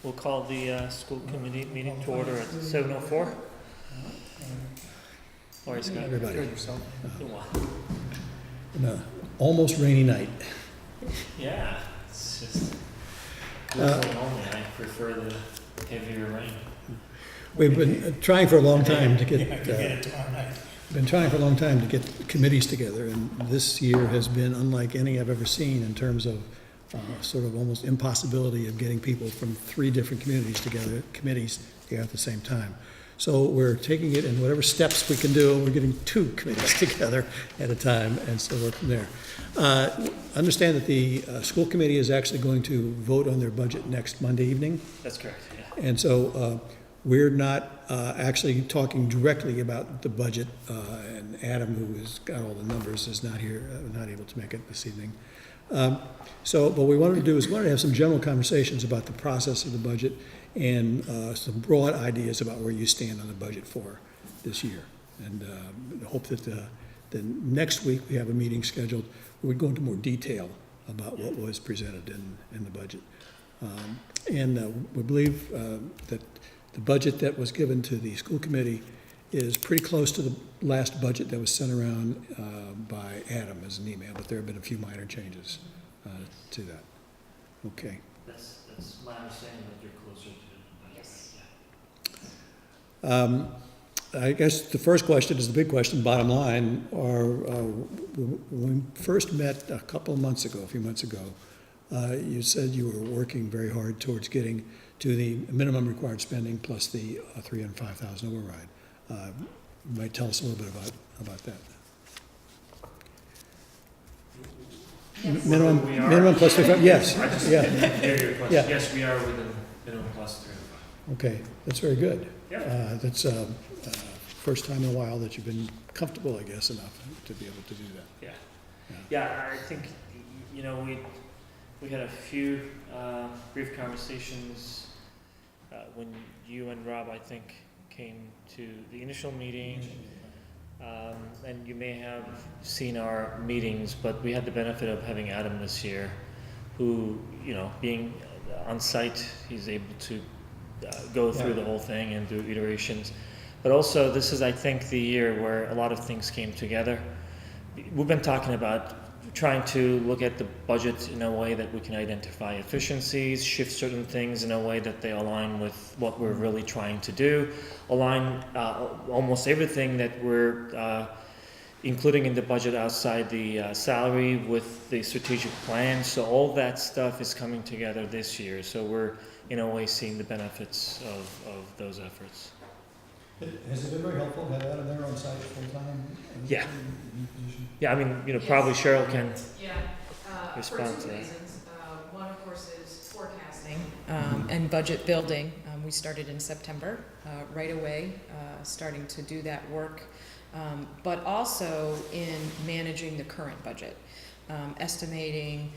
We'll call the school committee meeting to order at 7:04. Sorry, Scott. Everybody. Good one. An almost rainy night. Yeah, it's just local only. I prefer the heavier rain. We've been trying for a long time to get, it tomorrow night. been trying for a long time to get committees together, and this year has been unlike any I've ever seen in terms of sort of almost impossibility of getting people from 3 different communities together, committees together at the same time. So we're taking it in whatever steps we can do. We're getting 2 committees together at a time, and so we're from there. Understand that the school committee is actually going to vote on their budget next Monday evening. That's correct, yeah. And so we're not actually talking directly about the budget, and Adam, who has got all the numbers, is not here, not able to make it this evening. But what we wanted to do is wanted to have some general conversations about the process of the budget and some broad ideas about where you stand on the budget for this year. And hope that the next week we have a meeting scheduled where we go into more detail about what was presented in the budget. We believe that the budget that was given to the school committee is pretty close to the last budget that was sent around by Adam as an email, but there have been a few minor changes to that. Okay. That's my understanding that you're closer to. Yes. I guess the first question is the big question, bottom line. When we first met a few months ago, you said you were working very hard towards getting to the minimum required spending plus the $305,000 override. You might tell us a little bit about that. Yes. Minimum plus 35, yes, I just yeah. didn't hear your question. Yeah. Yes, we are within minimum plus 305. Okay, that's very good. Yeah. That's first time in a while that you've been comfortable, I guess, enough to be able to do that. Yeah, I think, you know, we had a few brief conversations when you and Rob, I think, came to the initial meeting. And you may have seen our meetings, but we had the benefit of having Adam this year, who, you know, being on site, he's able to go through the whole thing and do iterations. But also, this is, I think, the year where a lot of things came together. We've been talking about trying to look at the budget in a way that we can identify efficiencies, shift certain things in a way that they align with what we're really trying to do, align almost everything that we're including in the budget outside the salary with the strategic plan. So all that stuff is coming together this year. So we're, in a way, seeing the benefits of those efforts. Has it been very helpful to have Adam there on site full time? Yeah. Yeah, I mean, you know, probably Cheryl can respond For to 2 that. reasons. One, of course, is forecasting and budget building. We started in September, right away, starting to do that work, but also in managing the current budget, estimating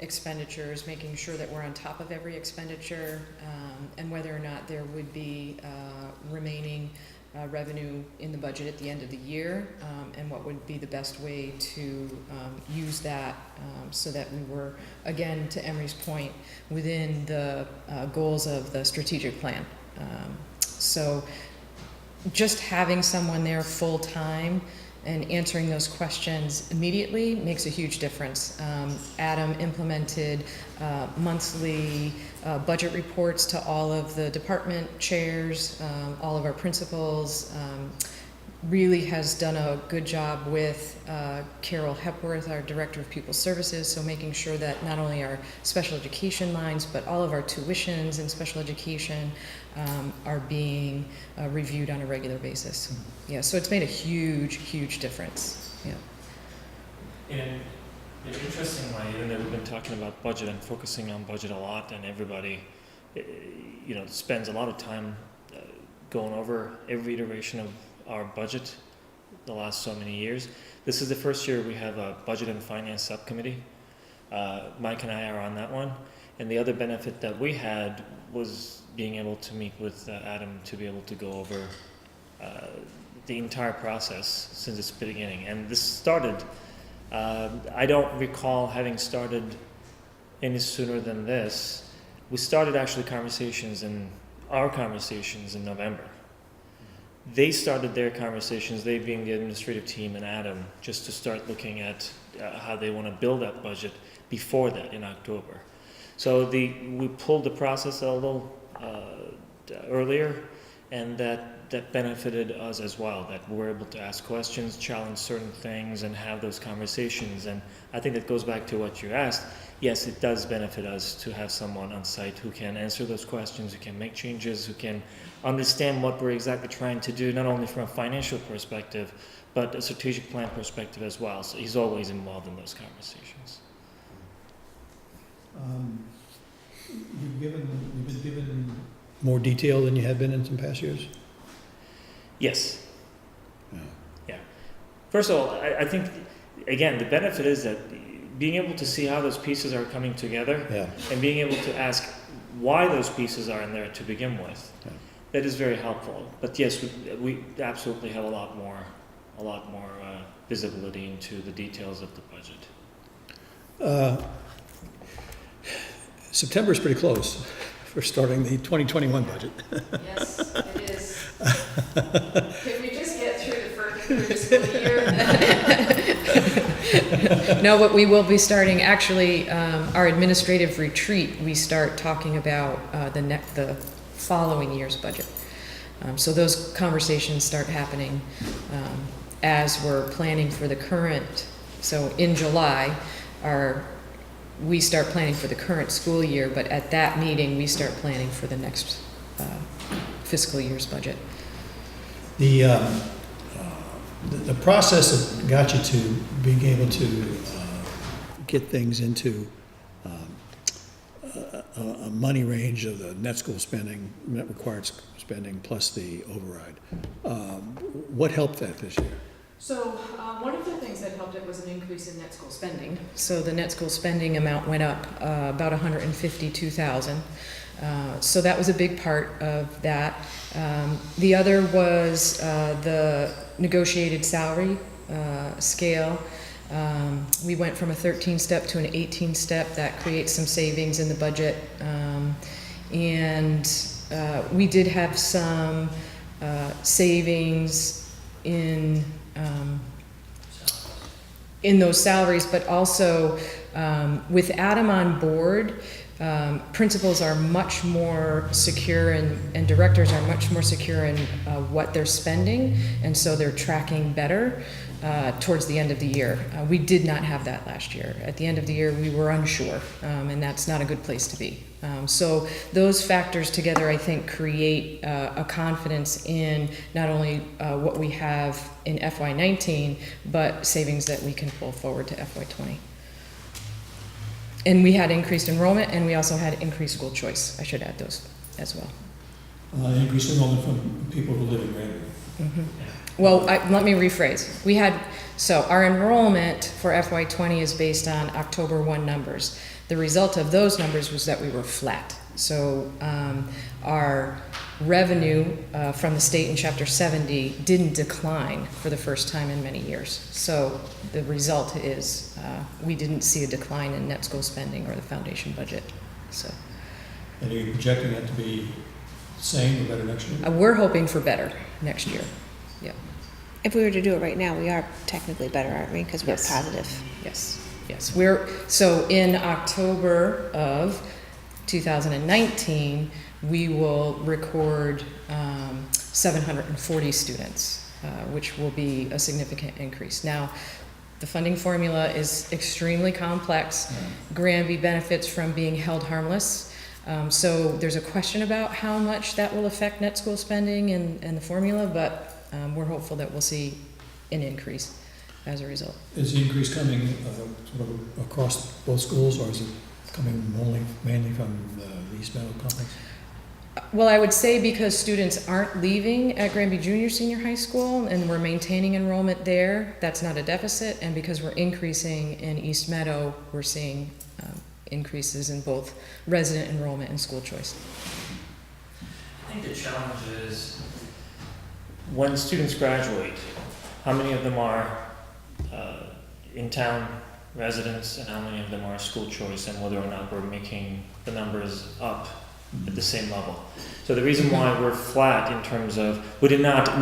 expenditures, making sure that we're on top of every expenditure, and whether or not there would be remaining revenue in the budget at the end of the year, and what would be the best way to use that so that we were, again, to Emery's point, within the goals of the strategic plan. So just having someone there full-time and answering those questions immediately makes a huge difference. Adam implemented monthly budget reports to all of the department chairs, all of our principals, really has done a good job with Carol Hepworth, our Director of Pupil Services, so making sure that not only our special education lines, but all of our tuitions and special education are being reviewed on a regular basis. Yeah, so it's made a huge, huge difference. Yeah. And interestingly, even though we've been talking about budget and focusing on budget a lot, and everybody, you know, spends a lot of time going over every iteration of our budget the last so many years. This is the first year we have a budget and finance subcommittee. Mike and I are on that one. And the other benefit that we had was being able to meet with Adam to be able to go over the entire process since its beginning. And this started, I don't recall having started any sooner than this, we started actually our conversations in November. They started their conversations, they being the administrative team and Adam, just to start looking at how they want to build that budget before that in October. So we pulled the process a little earlier, and that benefited us as well, that we're able to ask questions, challenge certain things, and have those conversations. And I think that goes back to what you asked. Yes, it does benefit us to have someone on site who can answer those questions, who can make changes, who can understand what we're exactly trying to do, not only from a financial perspective, but a strategic plan perspective as well. So he's always involved in those conversations. You've been given more detail than you had been in some past years? Yes. Yeah. Yeah. First of all, I think, again, the benefit is that being able to see how those pieces are coming together, Yeah. and being able to ask why those pieces are in there to begin with, Yeah. that is very helpful. But yes, we absolutely have a lot more visibility into the details of the budget. September's pretty close for starting the 2021 budget. Yes, it is. If we just get through the school year. No, but we will be starting, actually, our administrative retreat, we start talking about the following year's budget. So those conversations start happening as we're planning for the current, so in July, we start planning for the current school year, but at that meeting, we start planning for the next fiscal year's budget. The process that got you to being able to get things into a money range of the net school spending, net required spending, plus the override, what helped that this year? So one of the things that helped it was an increase in net school spending. So the net school spending amount went up about $152,000. So that was a big part of that. The other was the negotiated salary scale. We went from a 13-step to an 18-step. That creates some savings in the budget. And we did have some savings in those salaries, but also with Adam on board, principals are much more secure and directors are much more secure in what they're spending, and so they're tracking better towards the end of the year. We did not have that last year. At the end of the year, we were unsure, and that's not a good place to be. So those factors together, I think, create a confidence in not only what we have in FY19, but savings that we can pull forward to FY20. And we had increased enrollment, and we also had increased school choice. I should add those as well. Increased enrollment from people who live in Granby. Mm-hmm. Well, let me rephrase. So our enrollment for FY20 is based on October 1 numbers. The result of those numbers was that we were flat. So our revenue from the state in Chapter 70 didn't decline for the first time in many years. So the result is we didn't see a decline in net school spending or the foundation budget. So. And are you projecting that to be the same or better next year? We're hoping for better next year. Yeah. If we were to do it right now, we are technically better, aren't we? Because we're Yes. positive. Yes. So in October of 2019, we will record 740 students, which will be a significant increase. Now, the funding formula is extremely complex. Granby benefits from being held harmless. So there's a question about how much that will affect net school spending and the formula, but we're hopeful that we'll see an increase as a result. Is the increase coming sort of across both schools, or is it coming mainly from the East Meadow complex? Well, I would say because students aren't leaving at Granby Junior Senior High School and we're maintaining enrollment there, that's not a deficit. And because we're increasing in East Meadow, we're seeing increases in both resident enrollment and school choice. I think the challenge is when students graduate, how many of them are in town residents and how many of them are school choice, and whether or not we're making the numbers up at the same level. So the reason why we're flat in terms of, we did not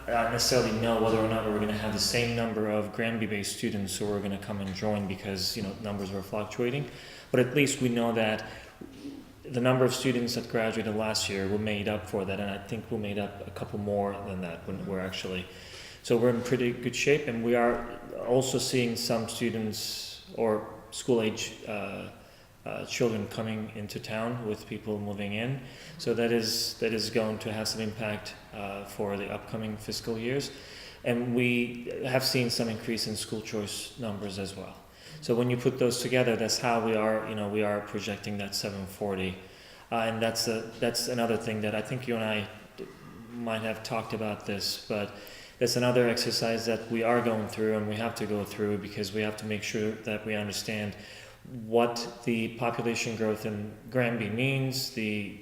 necessarily know whether or not we were going to have the same number of Granby-based students who were going to come and join because, numbers were fluctuating. But at least we know that the number of students that graduated last year were made up for that, and I think we made up a couple more than that when we're actually, so we're in pretty good shape, and we are also seeing some students or school-age children coming into town with people moving in. So that is going to have some impact for the upcoming fiscal years. And we have seen some increase in school choice numbers as well. So when you put those together, that's how we are projecting that 740. And that's another thing that I think you and I might have talked about this, but that's another exercise that we are going through and we have to go through, because we have to make sure that we understand what the population growth in Granby means, the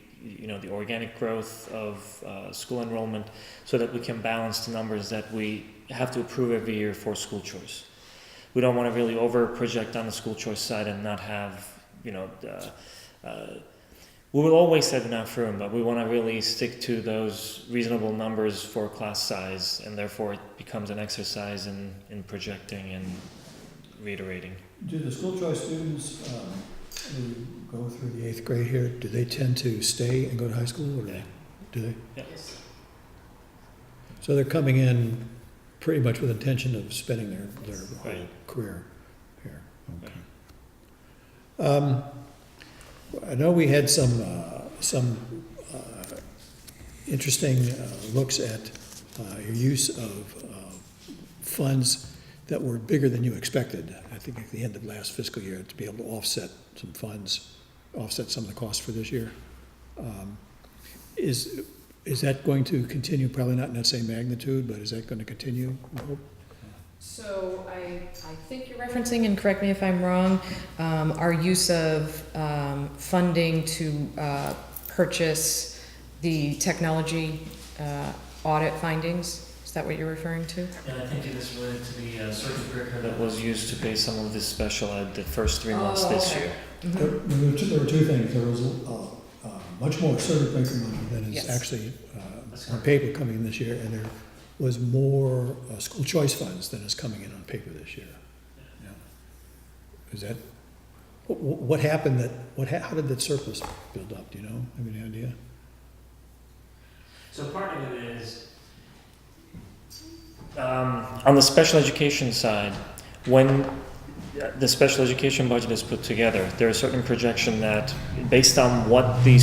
organic growth of school enrollment, so that we can balance the numbers that we have to approve every year for school choice. We don't want to really over project on the school choice side and not have, we will always have enough room, but we want to really stick to those reasonable numbers for class size, and therefore it becomes an exercise in projecting and reiterating. Do the school choice students who go through the 8th grade here, do they tend to stay and go to high school, or do they? Yeah. Yes. So they're coming in pretty much with intention of spending their whole Right. career here. Okay. I know we had some interesting looks at your use of funds that were bigger than you expected, I think at the end of last fiscal year, to be able to offset some funds, offset some of the costs for this year. Is that going to continue? Probably not in that same magnitude, but is that going to continue, I hope? So I think you're referencing, and correct me if I'm wrong, our use of funding to purchase the technology audit findings. Is that what you're referring to? And I think it is related to the circuit breaker that was used to pay some of this special ed the first 3 months this okay. year. Mhm. There were two things. There was much more circuit breaker money than is Yes. actually on paper coming in this year, and there was more school choice funds than is coming in on paper this year. Yeah. Is that, what happened how did that surplus build up, do you know? Have any idea? So part of it is, on the special education side, when the special education budget is put together, there is a certain projection that, based on what the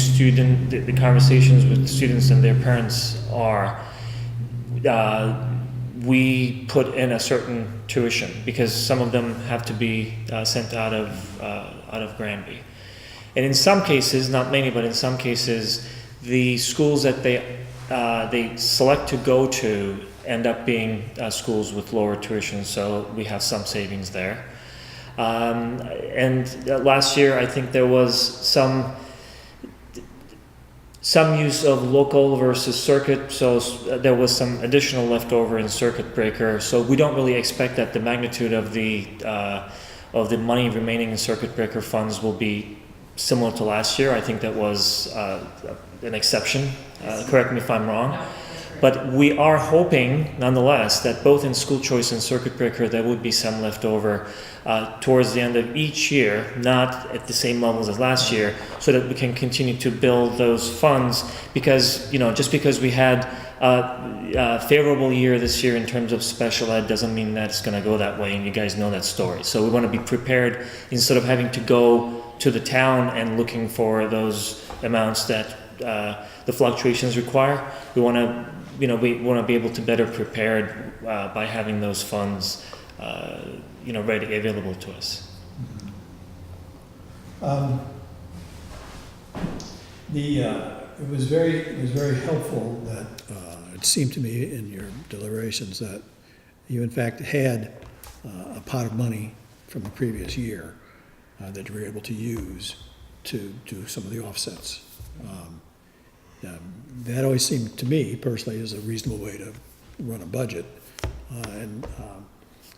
conversations with students and their parents are, we put in a certain tuition, because some of them have to be sent out of Granby. And in some cases, not many, but in some cases, the schools that they select to go to end up being schools with lower tuition, so we have some savings there. And last year, I think there was some use of local versus circuit, so there was some additional leftover in circuit breaker. So we don't really expect that the magnitude of the money remaining in circuit breaker funds will be similar to last year. I think that was an exception. Correct me if I'm wrong. But we are hoping, nonetheless, that both in school choice and circuit breaker, there would be some leftover towards the end of each year, not at the same levels as last year, so that we can continue to build those funds. Because, just because we had a favorable year this year in terms of special ed doesn't mean that it's going to go that way, and you guys know that story. So we want to be prepared, instead of having to go to the town and looking for those amounts that the fluctuations require. We want to be able to better prepared by having those funds, ready, available to us. It was very helpful that it seemed to me in your deliberations that you in fact had a pot of money from the previous year that you were able to use to do some of the offsets. That always seemed to me personally as a reasonable way to run a budget, and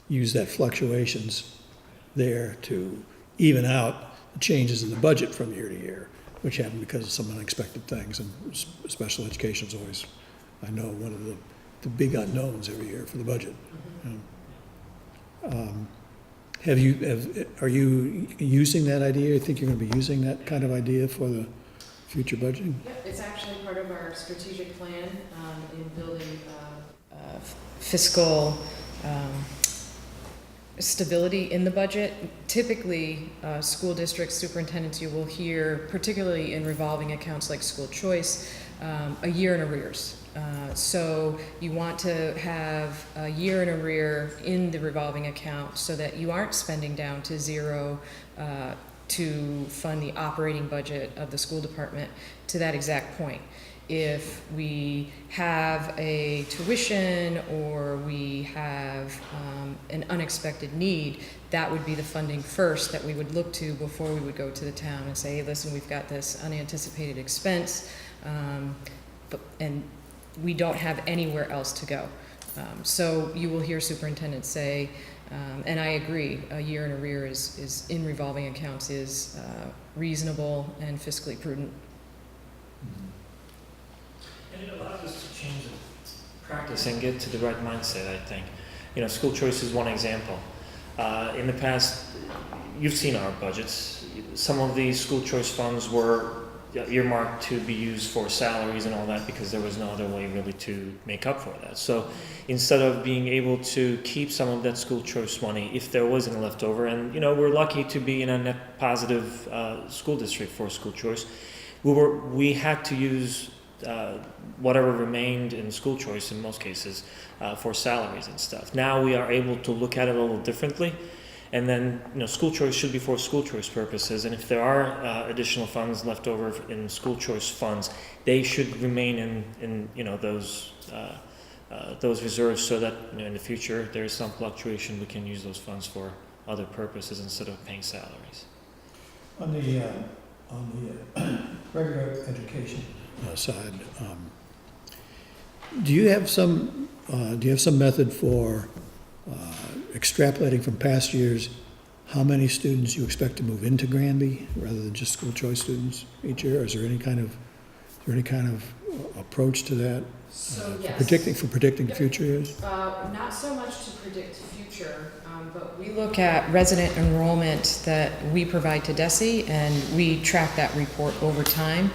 use that fluctuations there to even out the changes in the budget from year to year, which happen because of some unexpected things, and special education is always, I know, one of the big unknowns every year for the budget. Are you using that idea? I think you're gonna be using that kind of idea for the future budgeting? Yep, it's actually part of our strategic plan in building fiscal stability in the budget. Typically, school districts, superintendents, you will hear, particularly in revolving accounts like school choice, a year in arrears. So you want to have a year in arrear in the revolving account so that you aren't spending down to zero to fund the operating budget of the school department to that exact point. If we have a tuition or we have an unexpected need, that would be the funding first that we would look to before we would go to the town and say, hey, listen, we've got this unanticipated expense, and we don't have anywhere else to go. So you will hear superintendents say, and I agree, a year in arrear is in revolving accounts is reasonable and fiscally prudent. And it allows us to change the practice and get to the right mindset, I think. You know, school choice is one example. In the past, you've seen our budgets. Some of these school choice funds were earmarked to be used for salaries and all that because there was no other way really to make up for that. So instead of being able to keep some of that school choice money, if there was any left over, and you know, we're lucky to be in a net positive school district for school choice, we had to use whatever remained in school choice in most cases for salaries and stuff. Now we are able to look at it a little differently. And then, you know, school choice should be for school choice purposes. And if there are additional funds left over in school choice funds, they should remain in you know, those reserves so that, you know, in the future there is some fluctuation, we can use those funds for other purposes instead of paying salaries. On the regular education side, do you have some method for extrapolating from past years how many students you expect to move into Granby rather than just school choice students each year? Is there any kind of approach to that? So For yes. predicting Yep. future years? Not so much to predict future, but we look at resident enrollment that we provide to DESE, and we track that report over time.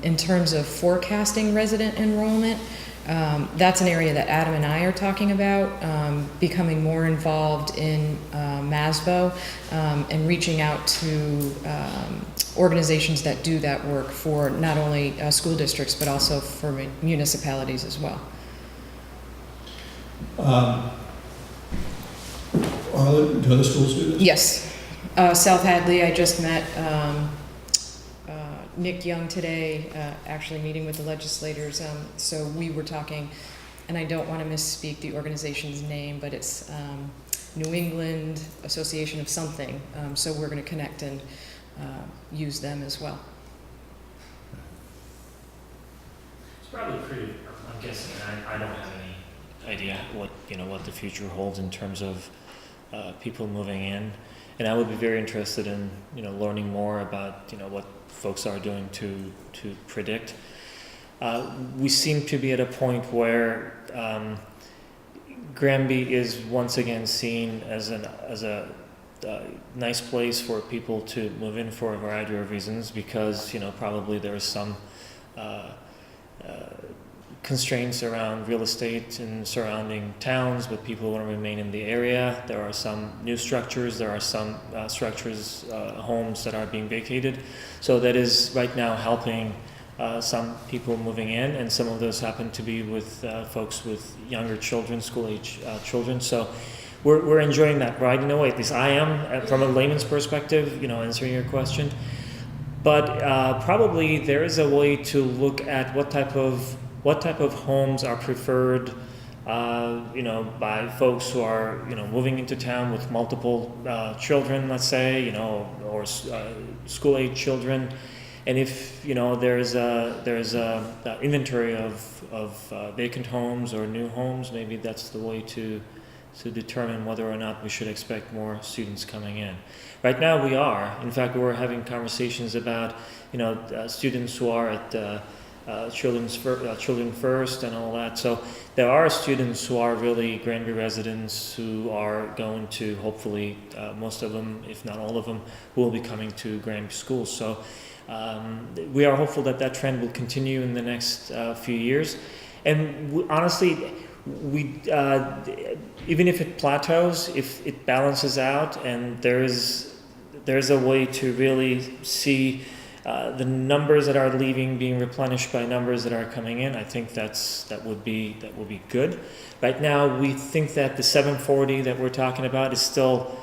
In terms of forecasting resident enrollment, that's an area that Adam and I are talking about, becoming more involved in MASBO and reaching out to organizations that do that work for not only school districts but also for municipalities as well. Do other schools do this? Yes. South Hadley, I just met Nick Young today, actually meeting with the legislators. So we were talking, and I don't want to misspeak the organization's name, but it's New England Association of something. So we're going to connect and use them as well. It's probably pretty, I'm guessing, I don't have any idea what the future holds in terms of people moving in. And I would be very interested in, learning more about, what folks are doing to predict. We seem to be at a point where Granby is once again seen as a nice place for people to move in for a variety of reasons, because probably there are some constraints around real estate in surrounding towns, but people want to remain in the area. There are some new structures, there are some structures, homes that are being vacated. So that is right now helping some people moving in, and some of those happen to be with folks with younger children, school-age children. So we're enjoying that ride in a way. At least I am, from a layman's perspective, answering your question. But probably there is a way to look at what type of homes are preferred, by folks who are, moving into town with multiple children, let's say, or school-age children. And if, there's a inventory of vacant homes or new homes, maybe that's the way to to determine whether or not we should expect more students coming in. Right now we are. In fact, we're having conversations about, students who are at Children First and all that. So there are students who are really Granby residents who are going to, hopefully, most of them, if not all of them, who will be coming to Granby schools. So we are hopeful that that trend will continue in the next few years. And honestly, even if it plateaus, if it balances out, and there's a way to really see the numbers that are leaving being replenished by numbers that are coming in, I think that would be good. Right now, we think that the 740 that we're talking about is still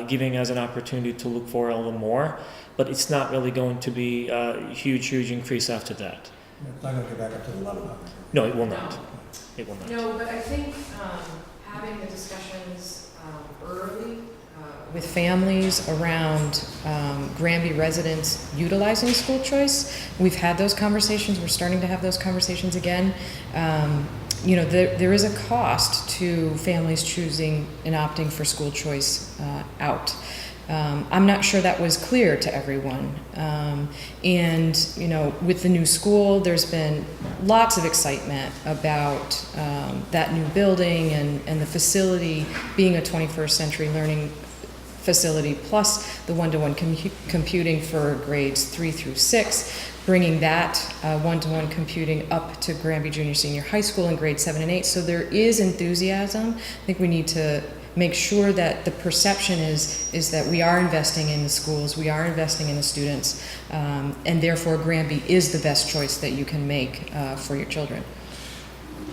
giving us an opportunity to look for a little more, but it's not really going to be a huge increase after that. It's not going to get back up to the 1100. No, it will not. It will not. No, but I think having the discussions early with families around Granby residents utilizing school choice, we've had those conversations. We're starting to have those conversations again. There is a cost to families choosing and opting for school choice out. I'm not sure that was clear to everyone. With the new school, there's been lots of excitement about that new building and the facility being a 21st century learning facility, plus the one-to-one computing for grades 3 through 6, bringing that one-to-one computing up to Granby Junior Senior High School in grades 7 and 8. So there is enthusiasm. I think we need to make sure that the perception is that we are investing in the schools, we are investing in the students, and therefore Granby is the best choice that you can make for your children.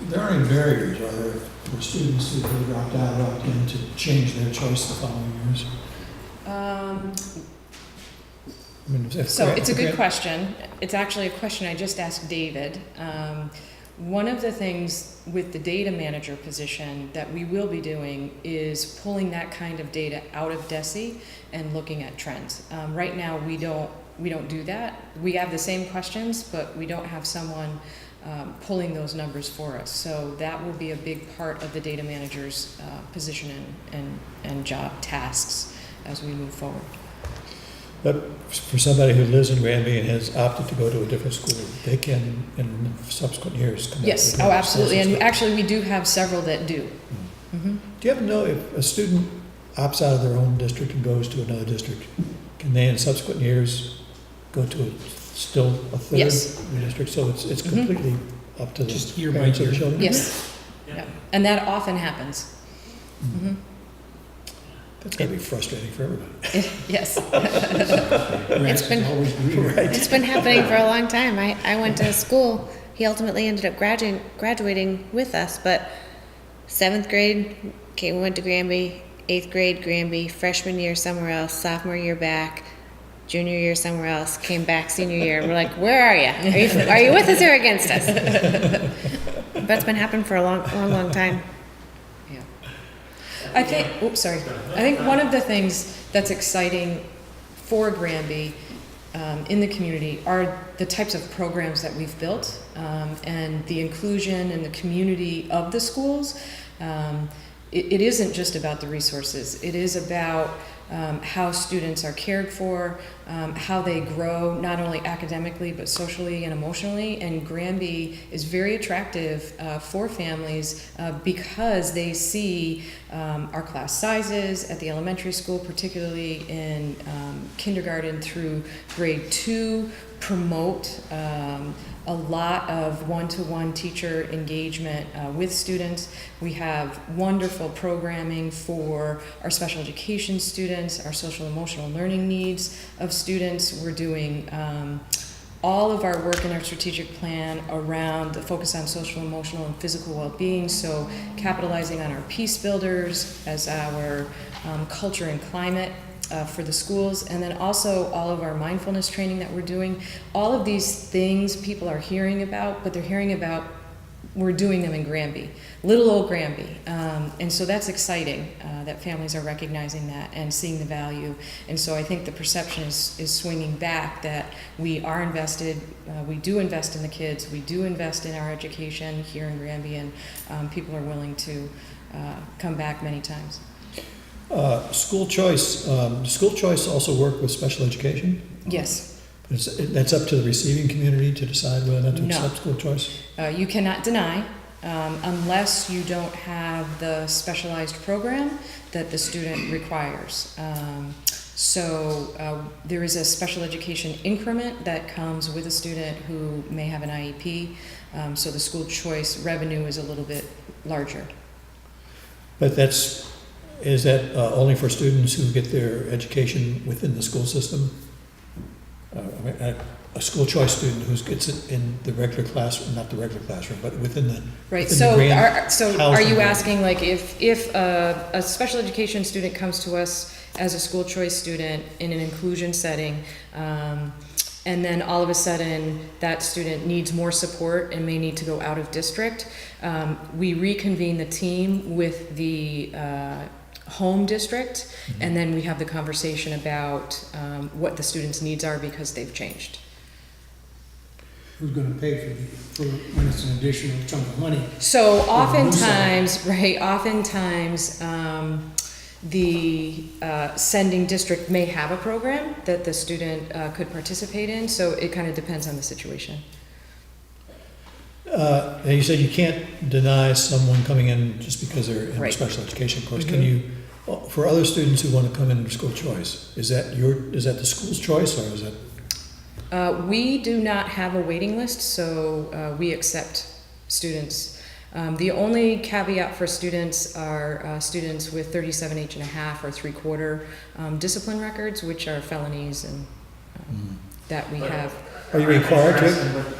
There are any barriers, are there, for students who have dropped out, opt in to change their choice the following years? So it's a good question. It's actually a question I just asked David. One of the things with the data manager position that we will be doing is pulling that kind of data out of DESE and looking at trends. Right now, we don't do that. We have the same questions, but we don't have someone pulling those numbers for us. So that will be a big part of the data manager's position and job tasks as we move forward. But for somebody who lives in Granby and has opted to go to a different school, they can, in subsequent years, come back. Yes, oh, absolutely. And actually, we do have several that do. Mm-hmm. Do you happen to know if a student opts out of their own district and goes to another district, can they in subsequent years go to still a third district? So it's completely up to the parents of the children? Yes. Yeah. And that often happens. Mm-hmm. That's got to be frustrating for everybody. Yes. It's been happening for a long time. I went to school. He ultimately ended up graduating with us, but 7th grade, we went to Granby, 8th grade, Granby, freshman year somewhere else, sophomore year back, junior year somewhere else, came back senior year. We're like, where are you? Are you with us or against us? That's been happening for a long time. I think one of the things that's exciting for Granby in the community are the types of programs that we've built and the inclusion and the community of the schools. It isn't just about the resources. It is about how students are cared for, how they grow, not only academically, but socially and emotionally. And Granby is very attractive for families because they see our class sizes at the elementary school, particularly in kindergarten through grade 2, promote a lot of one-to-one teacher engagement with students. We have wonderful programming for our special education students, our social emotional learning needs of students. We're doing all of our work in our strategic plan around the focus on social, emotional, and physical well-being. So capitalizing on our peace builders as our culture and climate for the schools, and then also all of our mindfulness training that we're doing. All of these things people are hearing about, but they're hearing about, we're doing them in Granby, little old Granby. And so that's exciting that families are recognizing that and seeing the value. And so I think the perception is swinging back that we are invested, we do invest in the kids, we do invest in our education here in Granby, and people are willing to come back many times. School choice also work with special education? Yes. That's up to the receiving community to decide whether or not to No. accept school choice? You cannot deny, unless you don't have the specialized program that the student requires. There is a special education increment that comes with a student who may have an IEP, so the school choice revenue is a little bit larger. But is that only for students who get their education within the school system? A school choice student who gets it in the regular classroom, not the regular classroom, but within the Right, within so the grand are you housing. asking, like, if a special education student comes to us as a school choice student in an inclusion setting, and then all of a sudden that student needs more support and may need to go out of district, we reconvene the team with the home district, and then we have the conversation about what the student's needs are because they've changed. Who's gonna pay for when it's an additional chunk of money? So the new oftentimes, the sending district may have a program that the student could participate in, so it kind of depends on the situation. And you said you can't deny someone coming in just because they're in a Right. special education course. Mhm. Can you, for other students who want to come in under school choice, is that the school's choice, or is that? We do not have a waiting list, so we accept students. The only caveat for students are students with 37.5 or 3/4 discipline records, which are felonies and that we have. Are you required to?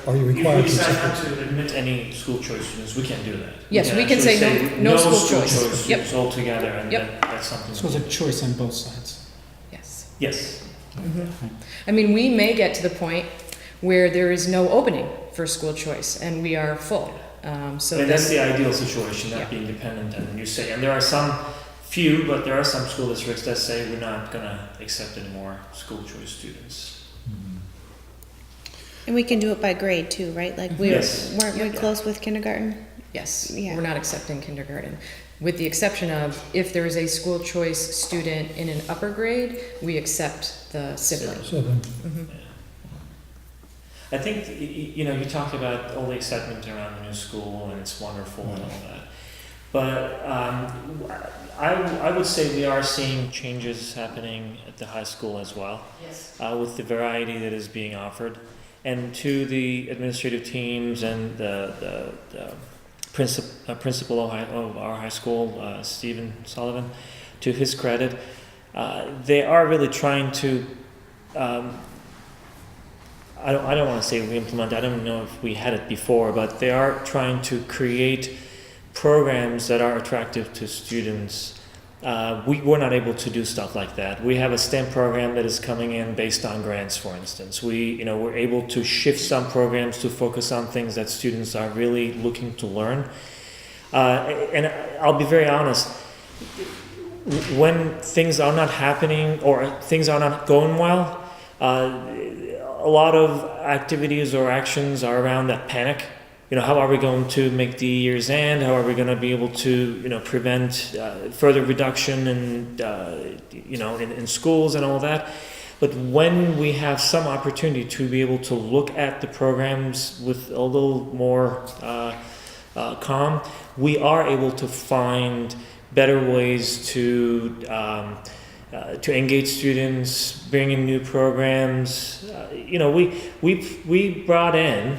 Are you If required we to decide accept not to admit any school choice students, we can't do that. Yes, we can actually say no school choice. Yep. students altogether, and Yep. that's something. So it's a choice on both sides. Yes. Yes. I mean, we may get to the point where there is no opening for school choice and we are full. So And that's then, the ideal situation, not Yeah. being dependent, and you say, and there are some few, but there are some school districts that say we're not gonna accept any more school choice students. And we can do it by grade too, right? Like weren't we Yeah. close with kindergarten? yes, Yeah. we're not accepting kindergarten. With the exception of if there is a school choice student in an upper grade, we accept the sibling. So then, Mhm. I think, you know, you talked about all the excitement around the new school and it's wonderful and all that. But I would say we are seeing changes happening at the high school as well, Yes. with the variety that is being offered. And to the administrative teams and the principal of our high school, Stephen Sullivan, to his credit, they are really trying to I don't want to say re-implement, I don't know if we had it before, but they are trying to create programs that are attractive to students. We were not able to do stuff like that. We have a STEM program that is coming in based on grants, for instance. We're able to shift some programs to focus on things that students are really looking to learn. And I'll be very honest, when things are not happening or things are not going well, a lot of activities or actions are around that panic. How are we going to make the year's end? How are we going to be able to, prevent further reduction in schools and all that? But when we have some opportunity to be able to look at the programs with a little more calm, we are able to find better ways to engage students, bring in new programs. We brought in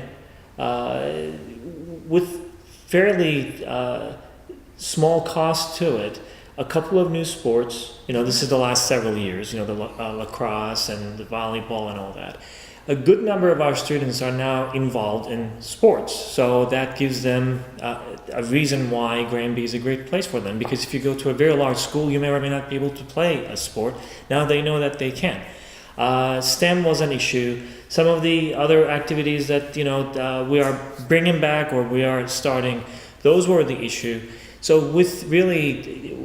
with fairly small cost to it a couple of new sports. This is the last several years. The lacrosse and the volleyball and all that. A good number of our students are now involved in sports, so that gives them a reason why Granby is a great place for them. Because if you go to a very large school, you may or may not be able to play a sport. Now they know that they can. STEM was an issue. Some of the other activities that we are bringing back or we are starting, those were the issue. So with really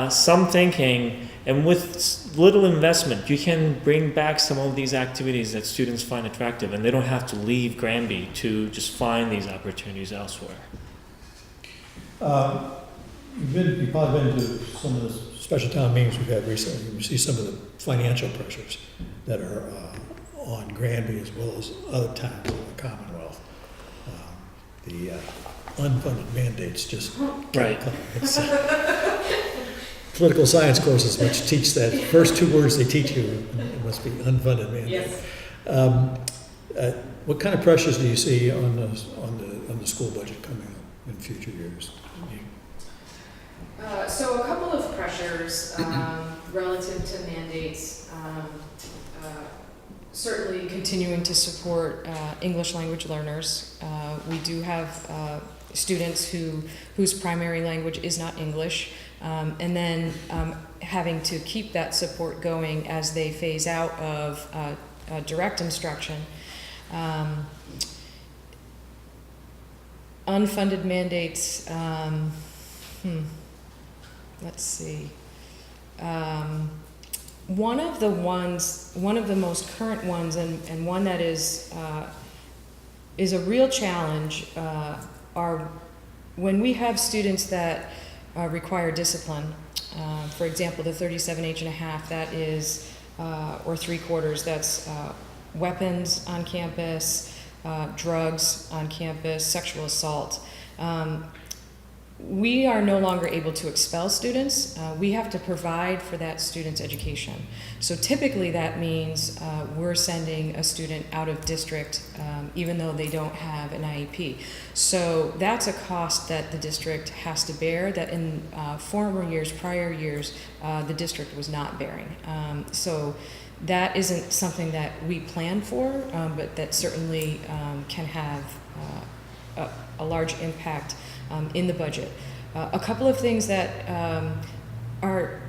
some thinking and with little investment, you can bring back some of these activities that students find attractive, and they don't have to leave Granby to just find these opportunities elsewhere. You've probably been to some of the special town meetings we've had recently. You see some of the financial pressures that are on Granby as well as other towns in the Commonwealth. The unfunded mandates just Right. It's, political science courses which teach that first two words they teach you it must be unfunded mandate. Yes. What kind of pressures do you see on the school budget coming up in future years? So a couple of pressures relative to mandates. Certainly continuing to support English language learners. We do have students whose primary language is not English, and then having to keep that support going as they phase out of direct instruction. Unfunded mandates, let's see. One of the most current ones, and one that is a real challenge, are when we have students that require discipline. For example, the 37H&1/2, that is, or 3/4, that's weapons on campus, drugs on campus, sexual assault. We are no longer able to expel students. We have to provide for that student's education. So typically that means we're sending a student out of district even though they don't have an IEP. So that's a cost that the district has to bear that in prior years, the district was not bearing. So that isn't something that we plan for, but that certainly can have a large impact in the budget. A couple of things that are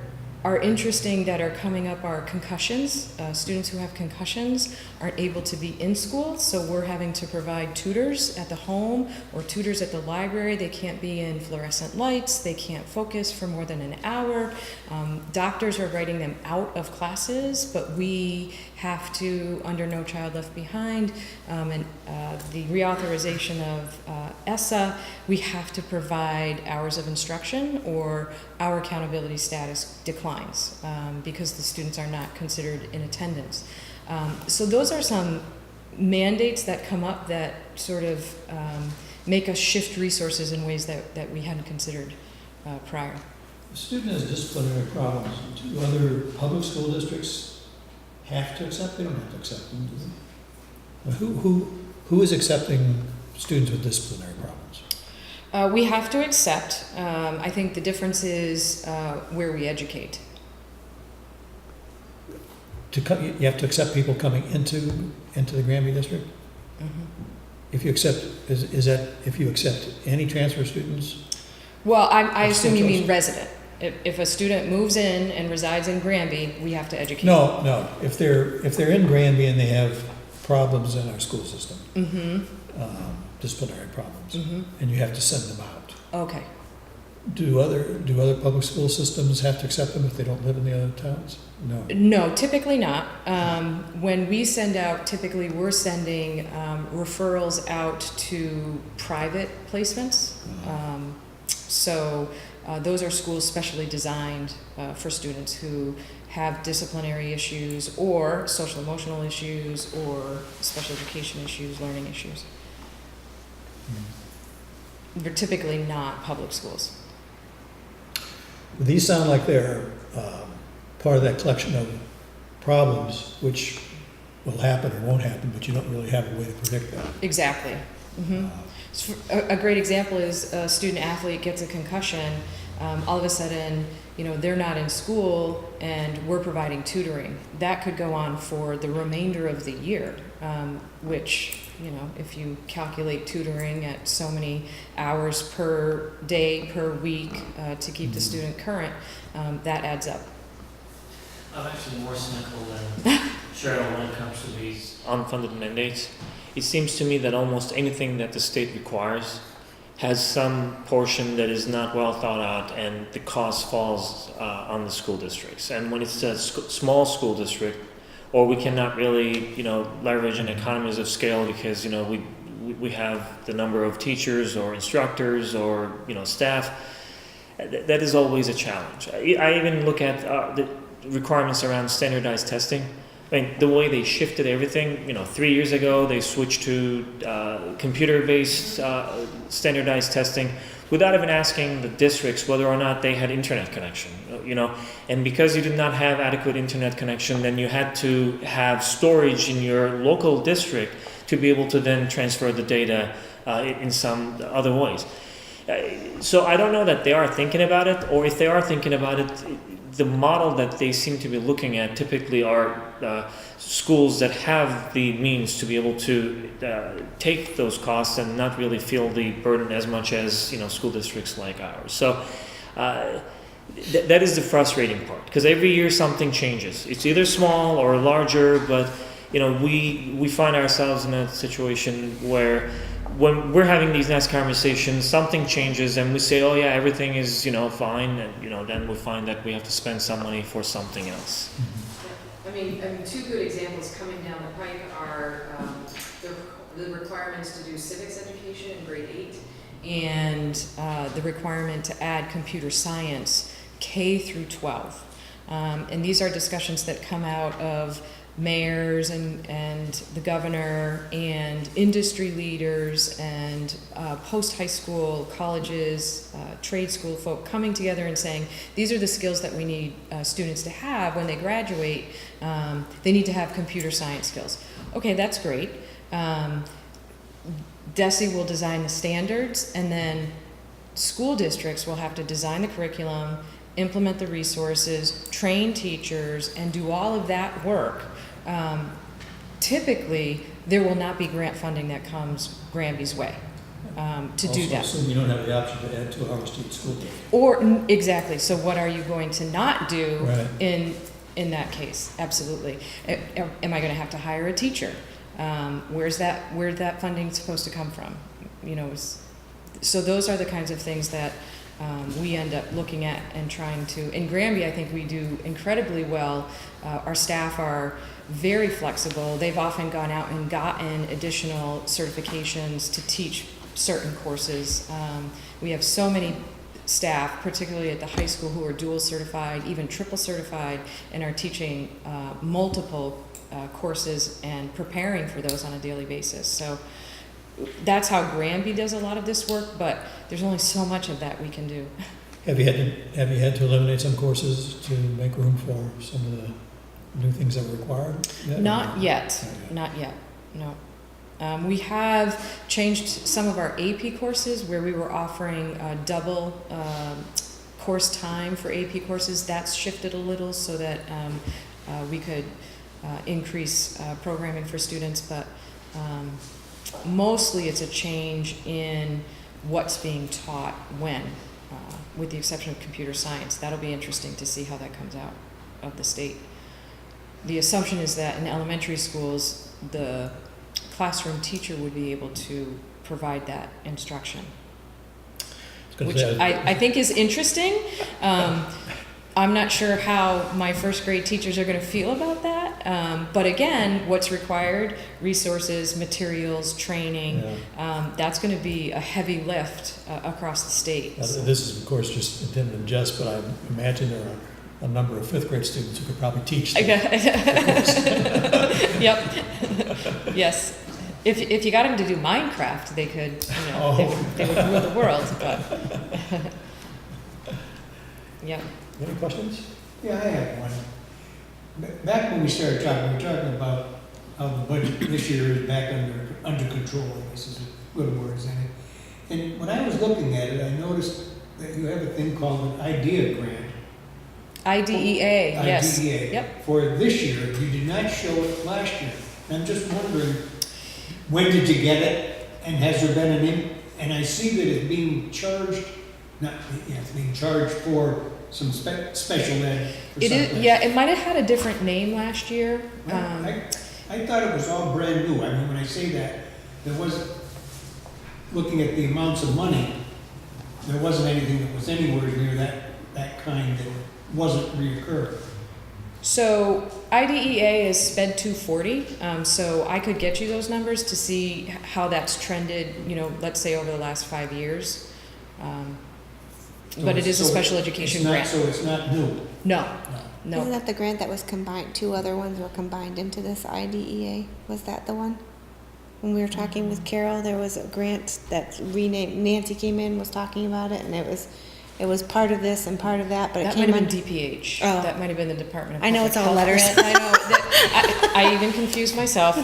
interesting that are coming up are concussions. Students who have concussions aren't able to be in school, so we're having to provide tutors at the home or tutors at the library. They can't be in fluorescent lights, they can't focus for more than an hour. Doctors are writing them out of classes, but we have to, under No Child Left Behind, and the reauthorization of ESSA, we have to provide hours of instruction or our accountability status declines because the students are not considered in attendance. So those are some mandates that come up that sort of make us shift resources in ways that we hadn't considered prior. A student has disciplinary problems. Do other public school districts have to accept? They don't have to accept them, do they? Who is accepting students with disciplinary problems? We have to accept. I think the difference is where we educate. You have to accept people coming into the Granby district? Mm-hmm. If you accept, is that if you accept any transfer students? Well, I That's assume you mean interesting. resident. If a student moves in and resides in Granby, we have to educate. No. If they're in Granby and they have problems in our school system, Mm-hmm. disciplinary problems, Mm-hmm. and you have to send them out. Okay. Do other public school systems have to accept them if they don't live in the other towns? No. No, typically not. When we send out, typically we're sending referrals out to private placements. So those are schools specially designed for students who have disciplinary issues or social emotional issues or special education issues, learning issues. They're typically not public schools. These sound like they're part of that collection of problems which will happen or won't happen, but you don't really have a way to predict that. Exactly. Mm-hmm. So a great example is a student athlete gets a concussion. All of a sudden, they're not in school and we're providing tutoring. That could go on for the remainder of the year, which, if you calculate tutoring at so many hours per day, per week, to keep the student current, that adds up. I'm actually more cynical than Cheryl when it comes to these unfunded mandates. It seems to me that almost anything that the state requires has some portion that is not well thought out, and the cost falls on the school districts. And when it's a small school district, or we cannot really, leverage an economies of scale because, we have the number of teachers or instructors or, staff, that is always a challenge. I even look at the requirements around standardized testing. I mean, the way they shifted everything, 3 years ago, they switched to computer-based standardized testing without even asking the districts whether or not they had internet connection, And because you did not have adequate internet connection, then you had to have storage in your local district to be able to then transfer the data in some other ways. So I don't know that they are thinking about it, or if they are thinking about it, the model that they seem to be looking at typically are schools that have the means to be able to take those costs and not really feel the burden as much as school districts like ours. So that is the frustrating part, because every year something changes. It's either small or larger, but we find ourselves in a situation where when we're having these nice conversations, something changes and we say, oh yeah, everything is, fine. And, then we find that we have to spend some money for something else. I mean, two good examples coming down the pike are the requirements to do civics education in grade 8 and the requirement to add computer science K through 12. And these are discussions that come out of mayors and the governor and industry leaders and post-high school colleges, trade school folk coming together and saying, these are the skills that we need students to have when they graduate. They need to have computer science skills. Okay, that's great. DESE will design the standards, and then school districts will have to design the curriculum, implement the resources, train teachers, and do all of that work. Typically, there will not be grant funding that comes Granby's way to do that. So you don't have the option to add 2 hours to each school day. Or exactly. So what are you going to not do Right. in that case? Absolutely. Am I going to have to hire a teacher? Where's that funding supposed to come from? So those are the kinds of things that we end up looking at and trying to. In Granby, I think we do incredibly well. Our staff are very flexible. They've often gone out and gotten additional certifications to teach certain courses. We have so many staff, particularly at the high school, who are dual certified, even triple certified, and are teaching multiple courses and preparing for those on a daily basis. So that's how Granby does a lot of this work, but there's only so much of that we can do. Have you had to eliminate some courses to make room for some of the new things that were required? Not yet. Not yet. No. We have changed some of our AP courses where we were offering double course time for AP courses. That's shifted a little so that we could increase programming for students, but mostly it's a change in what's being taught when, with the exception of computer science. That'll be interesting to see how that comes out of the state. The assumption is that in elementary schools, the classroom teacher would be able to provide that instruction, which I think is interesting. I'm not sure how my first grade teachers are going to feel about that. But again, what's required, resources, materials, training, that's going to be a heavy lift across the state. This is, of course, just intended in jest, but I imagine there are a number of 5th grade students who could probably teach the course. Yep. Yes. If you got them to do Minecraft, they could, they would rule the world. But yeah. Any questions? Yeah, I have one. Back when we started talking, we were talking about how the budget this year is back under control, I guess is a good word, isn't it? And when I was looking at it, I noticed that you have a thing called an IDEA grant. IDEA, yes. IDEA. Yep. For this year, you did not show it last year. And I'm just wondering, when did you get it? And has there been and I see that it's being charged, it's being charged for some special ed. It is, yeah, it might have had a different name last year. Well, I thought it was all brand new. I mean, when I say that, there wasn't, looking at the amounts of money, there wasn't anything that was anywhere near that kind that wasn't reoccurring. So IDEA is SPED 240, so I could get you those numbers to see how that's trended, let's say over the last 5 years. But it is a So special education it's not- grant. So it's not new? No, No. Isn't no. that the grant that was combined, two other ones were combined into this IDEA? Was that the one? When we were talking with Carol, there was a grant that renamed, Nancy came in, was talking about it, and it was part of this and part of that, but it That might came have on. been DPH. Oh. That might have been the Department of I know Public it's all Health letters. grant. I know. I even confused myself. All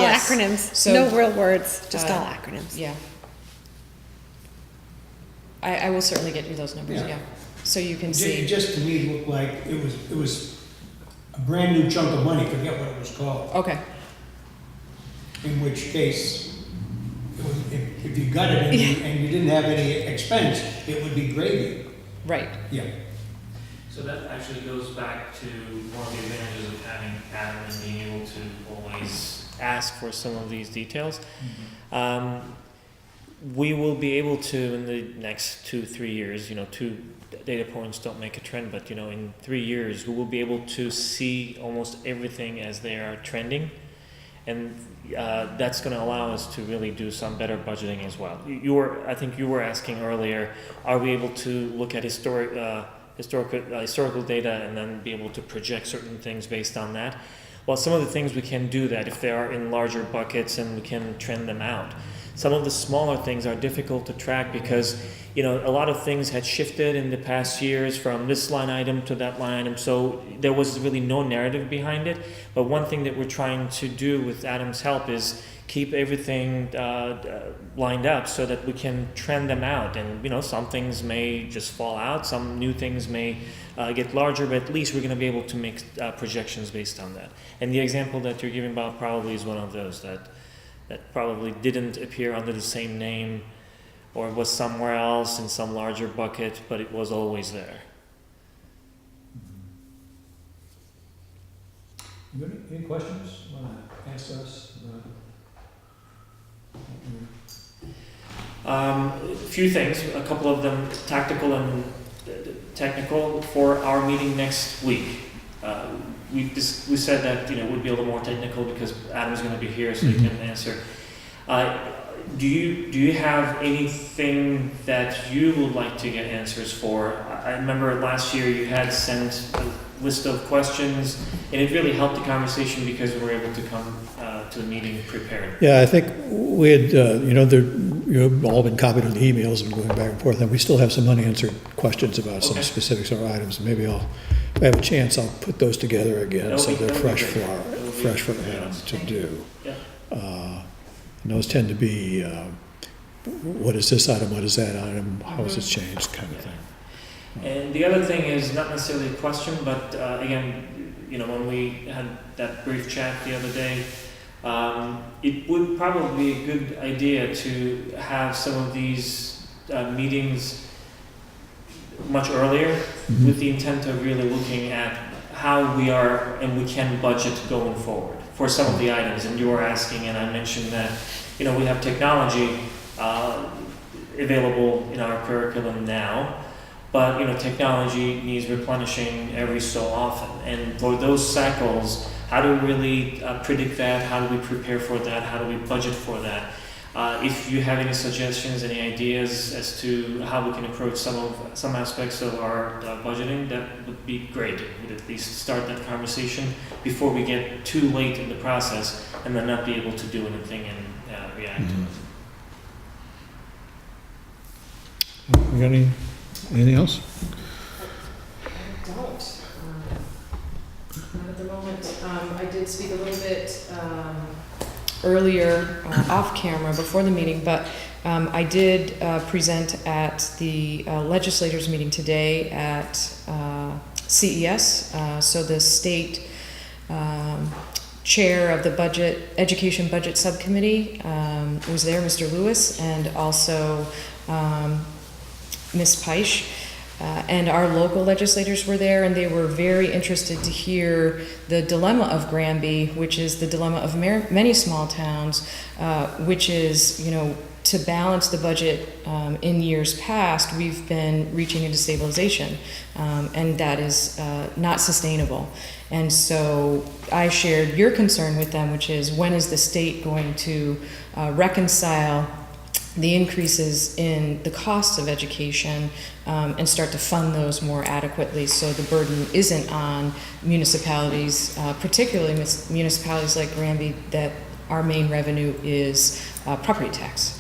Yes. acronyms, So, no real words, just uh, all acronyms. Yeah. I will certainly get you those numbers, Yeah. yeah. So you can It see. just to me looked like it was a brand new chunk of money, forget what it was called. Okay, In which case, if you got it and you didn't have any expense, it would be gravy. right. Yeah. So that actually goes back to one of the advantages of having Adam and being able to always ask for some of these details. We will be able to, in the next 2-3 years, 2 data points don't make a trend, but in 3 years, we will be able to see almost everything as they are trending. And that's going to allow us to really do some better budgeting as well. I think you were asking earlier, are we able to look at historical data and then be able to project certain things based on that? Well, some of the things we can do that if they are in larger buckets and we can trend them out. Some of the smaller things are difficult to track because a lot of things had shifted in the past years from this line item to that line item, so there was really no narrative behind it. But one thing that we're trying to do with Adam's help is keep everything lined up so that we can trend them out. And some things may just fall out, some new things may get larger, but at least we're going to be able to make projections based on that. And the example that you're giving about probably is one of those that probably didn't appear under the same name, or it was somewhere else in some larger bucket, but it was always there. You got any questions you want to ask us? A few things, a couple of them tactical and technical for our meeting next week. We said that it would be a little more technical because Adam's going to be here, so he can answer. Do you have anything that you would like to get answers for? I remember last year you had sent a list of questions, and it really helped the conversation because we were able to come to the meeting prepared. Yeah, I think we had, you've all been copied on the emails and going back and forth, and we still have some unanswered questions about some Okay. specifics or items. Maybe if I have a chance, I'll put those together again, That'll so be- they're that'll be fresh great. for That'll be fresh for great. Adam to do. Yeah. And those tend to be, what is this item, what is that item, how has it changed, kind of thing. And the other thing is not necessarily a question, but again, when we had that brief chat the other day, it would probably be a good idea to have some of these meetings much earlier with the intent of really looking at how we are and we can budget going forward for some of the items. And you were asking, and I mentioned that, we have technology available in our curriculum now, but technology needs replenishing every so often. And for those cycles, how do we really predict that? How do we prepare for that? How do we budget for that? If you have any suggestions, any ideas as to how we can approach some aspects of our budgeting, that would be great. It would at least start that conversation before we get too late in the process and then not be able to do anything and react to it. You got anything else? I don't. Not at the moment. I did speak a little bit earlier off camera before the meeting, but I did present at the legislators meeting today at CES. So the state chair of the education budget subcommittee was there, Mr. Lewis, and also Ms. Peisch. And our local legislators were there, and they were very interested to hear the dilemma of Granby, which is the dilemma of many small towns, which is, to balance the budget in years past, we've been reaching into stabilization, and that is not sustainable. And so I shared your concern with them, which is when is the state going to reconcile the increases in the cost of education and start to fund those more adequately so the burden isn't on municipalities, particularly municipalities like Granby, that our main revenue is property tax.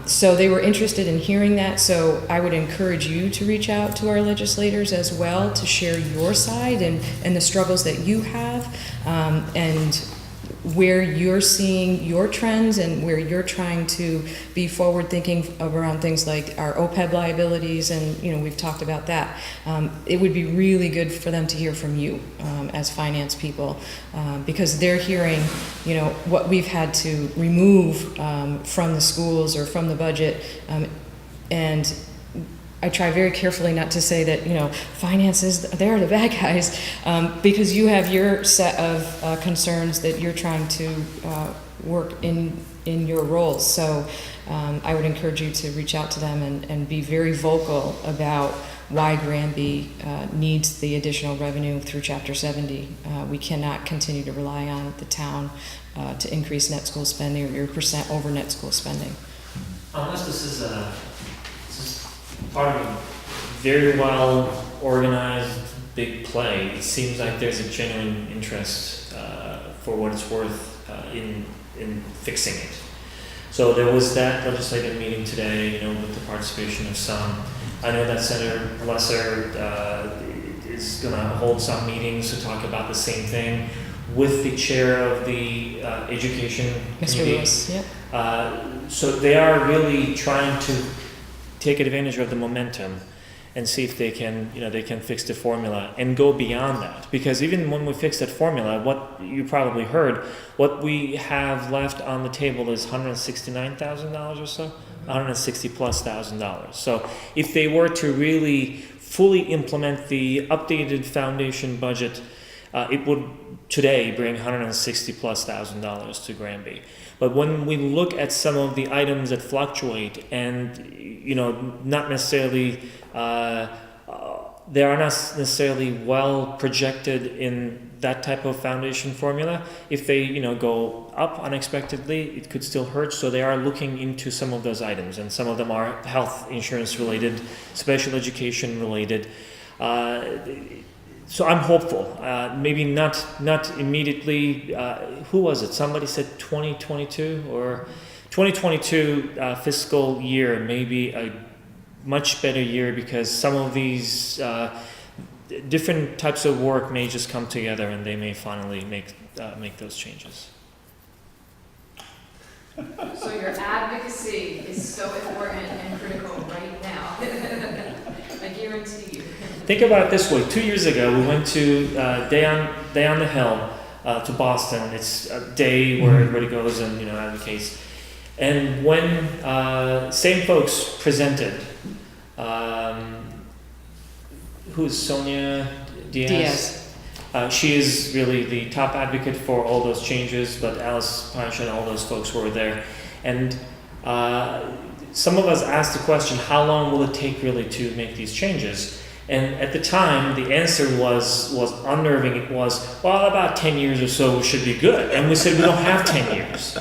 So they were interested in hearing that, so I would encourage you to reach out to our legislators as well to share your side and the struggles that you have, and where you're seeing your trends and where you're trying to be forward-thinking around things like our OPEB liabilities, and, you know, we've talked about that. It would be really good for them to hear from you as finance people, because they're hearing, you know, what we've had to remove from the schools or from the budget, and I try very carefully not to say that, you know, finances, they're the bad guys, because you have your set of concerns that you're trying to work in your roles. So I would encourage you to reach out to them and be very vocal about why Granby needs the additional revenue through Chapter 70. We cannot continue to rely on the town to increase net school spending or your percent over net school spending. Unless this is part of a very well organized big play, it seems like there's a genuine interest, for what it's worth, in fixing it. So there was that legislative meeting today, you know, with the participation of some. I know that Senator Lesser is going to hold some meetings to talk about the same thing with the chair of the education Mr. committee. Lewis, yep. So they are really trying to take advantage of the momentum and see if they can, you know, they can fix the formula and go beyond that. Because even when we fix that formula, what you probably heard, what we have left on the table is $169,000 or so, $160,000+. So if they were to really fully implement the updated foundation budget, it would today bring $160,000+ to Granby. But when we look at some of the items that fluctuate and, you know, not necessarily, they are not necessarily well projected in that type of foundation formula. If they, you know, go up unexpectedly, it could still hurt. So they are looking into some of those items, and some of them are health insurance related, special education related. So I'm hopeful. Maybe not immediately. Who was it? Somebody said 2022 or 2022 fiscal year may be a much better year, because some of these different types of work may just come together and they may finally make those changes. So your advocacy is so important and critical right now. I guarantee you. Think about it this way. 2 years ago, we went to Day on the Hill to Boston. It's a day where everybody goes and, you know, advocates. And when same folks presented, who's Sonia Diaz? She is really the top advocate for all those changes, but Alice Punch and all those folks were there. And some of us asked the question, how long will it take really to make these changes? And at the time, the answer was unnerving. It was, well, about 10 years or so should be good. And we said, we don't have 10 years.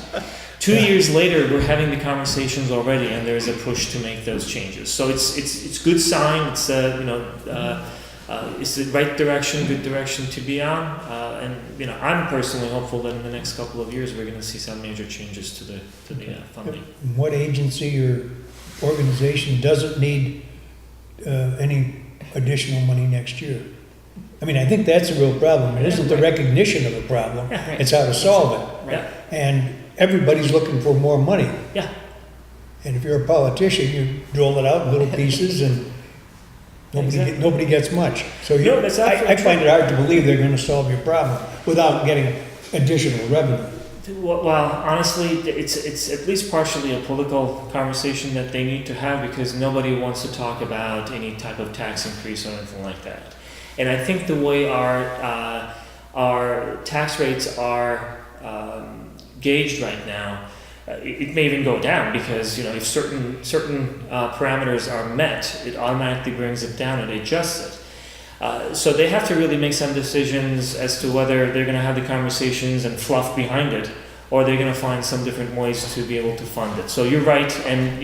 2 years later, we're having the conversations already, and there's a push to make those changes. So it's good sign. It's it's the right direction, good direction to be on. And you know, I'm personally hopeful that in the next couple of years, we're going to see some major changes to the funding. What agency or organization doesn't need any additional money next year? I mean, I think that's a real problem. It isn't the recognition of a problem. Yeah, right. It's how to solve it. Yeah. And everybody's looking for more money. Yeah. And if you're a politician, you dole it out in little pieces and nobody gets much. So No, that's I find it hard to believe they're going to solve your problem without getting additional revenue. Well, honestly, it's at least partially a political conversation that they need to have, because nobody wants to talk about any type of tax increase or anything like that. And I think the way our tax rates are gauged right now, it may even go down, because you know, if certain parameters are met, it automatically brings it down and adjusts it. So they have to really make some decisions as to whether they're going to have the conversations and fluff behind it, or they're gonna find some different ways to be able to fund it. So you're right, and,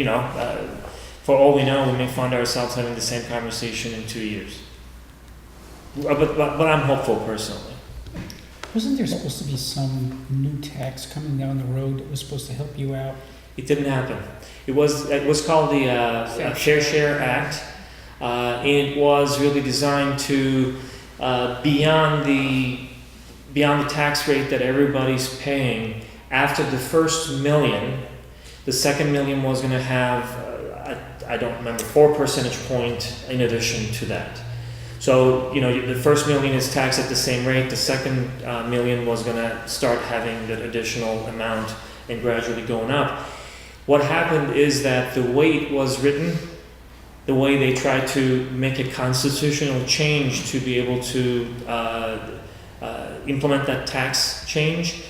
for all we know, we may find ourselves having the same conversation in 2 years. But I'm hopeful personally. Wasn't there supposed to be some new tax coming down the road that was supposed to help you out? It didn't happen. It was called the Fair Share Act. It was really designed to, beyond the tax rate that everybody's paying, after the first million, the second million was gonna have, I don't remember, 4 percentage point in addition to that. So, the first million is taxed at the same rate, the second million was gonna start having that additional amount and gradually going up. What happened is that the way it was written, the way they tried to make a constitutional change to be able to implement that tax change,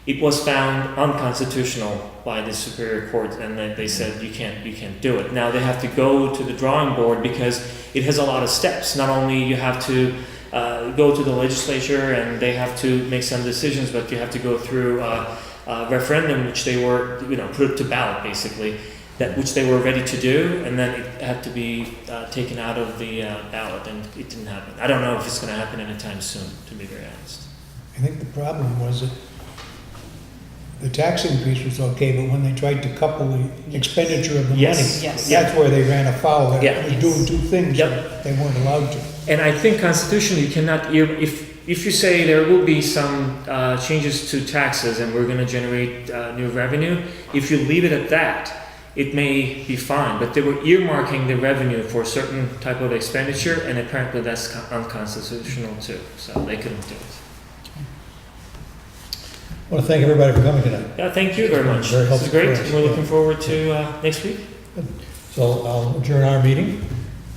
it was found unconstitutional by the Superior Court, and then they said you can't do it. Now they have to go to the drawing board because it has a lot of steps. Not only you have to go to the legislature and they have to make some decisions, but you have to go through a referendum, which they were, put it to ballot basically, which they were ready to do, and then it had to be taken out of the ballot, and it didn't happen. I don't know if it's going to happen anytime soon, to be very honest. I think the problem was that the tax increase was okay, but when they tried to couple the expenditure of the money, Yes. Yes. that's where they ran afoul. That Yeah. it was doing two things Yep. that they weren't allowed to. And I think constitutionally, you cannot, if you say there will be some changes to taxes and we're going to generate new revenue, if you leave it at that, it may be fine. But they were earmarking the revenue for a certain type of expenditure, and apparently that's unconstitutional too. So they couldn't do it. I want to thank everybody for coming tonight. Yeah, thank you very much. Very This is helpful great. for us, We're yeah. looking forward to next week. So I'll adjourn our meeting,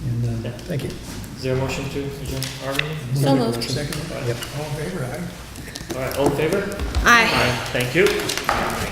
and thank you. Is there a motion to adjourn our meeting? So moved. Second, All right. Yep. all in favor, aye? All right, all in favor? Aye. Thank you.